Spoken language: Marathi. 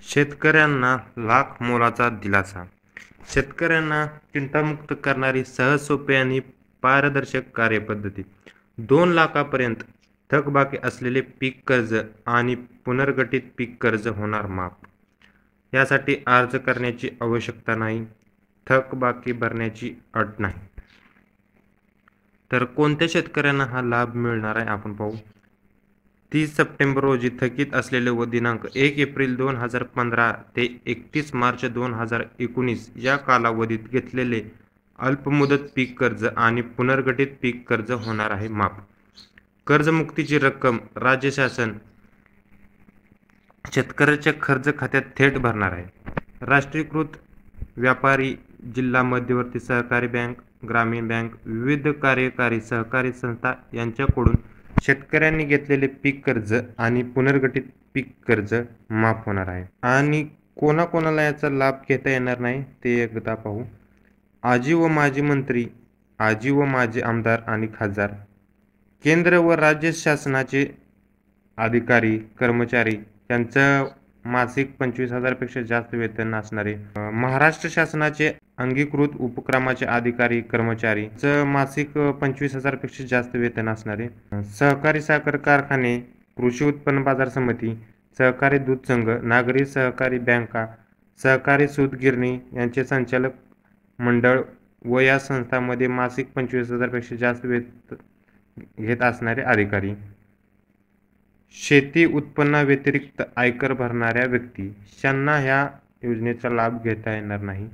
शेतकऱ्यांना लाख मोलाचा दिलासा. शेतकऱ्यांना चिंतामुक्त करणारी सहज, सोपी आणि पारदर्शक कार्यपद्धती. 2 लाखापर्यंत थकबाकी असलेले पीक कर्ज आणि पुनर्गठित पीक कर्ज होणार माफ. यासाठी अर्ज करण्याची आवश्यकता नाही, थकबाकी भरण्याची अट नाही. तर कोणत्या शेतकऱ्यांना हा लाभ मिळणार आहे आपण पाहू. 30 सप्टेंबर रोजी थकीत असलेले व दिनांक 1 एप्रिल 2015 ते 31 मार्च 2019 या कालावधीत घेतलेले अल्पमुदत पीक कर्ज आणि पुनर्गठित पीक कर्ज होणार आहे माफ. कर्जमुक्तीची रक्कम राज्य शासन शेतकऱ्याच्या कर्ज खात्यात थेट भरणार आहे. राष्ट्रीयकृत व्यापारी, जिल्हा मध्यवर्ती सहकारी बँक, ग्रामीण बँक, विविध कार्यकारी सहकारी संस्था यांच्याकडून शेतकऱ्यांनी घेतलेले पीक कर्ज आणि पुनर्गठित पीक कर्ज माफ होणार आहे. आणि कोणाकोणाला याचा लाभ घेता येणार नाही ते एकदा पाहू. आजी व माजी मंत्री, आजी व माजी आमदार आणि खासदार, केंद्र व राज्य शासनाचे अधिकारी कर्मचारी त्यांचं मासिक 25,000 पेक्षा जास्त वेतन असणारे, महाराष्ट्र शासनाचे अंगीकृत उपक्रमाचे अधिकारी कर्मचारी मासिक 25,000 पेक्षा जास्त वेतन असणारे, सहकारी साखर कारखाने, कृषी उत्पन्न बाजार समिती, सहकारी दूध संघ, नागरी सहकारी बँका, सहकारी सूत गिरणी यांचे संचालक मंडळ व या संस्थांमध्ये मासिक 25,000 पेक्षा जास्त वेतन घेत असणारे अधिकारी, शेती उत्पन्नाव्यतिरिक्त आयकर भरणाऱ्या व्यक्ती यांना ह्या योजनेचा लाभ घेता येणार नाही.